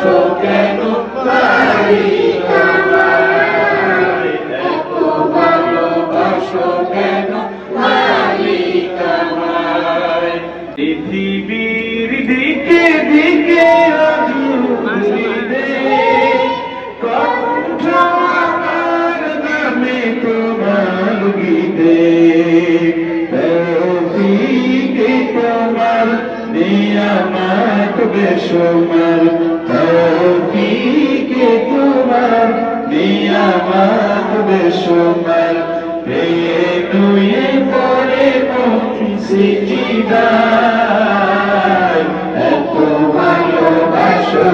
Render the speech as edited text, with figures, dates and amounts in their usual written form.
ভালোবাসো কেন মালিক আমায়, এত ভালোবাসো কেন মালিক আমায়। পৃথিবীর দিকে দিকে কণ্ঠ আমার নামে তোমার গীতে, তৌফিকে তোমার নিয়ামত বেশুমার, তৌফিকে তোমার নিয়ামত বেশুমার। নুয়ে পড়ে সিজদায়, এত ভালোবাসো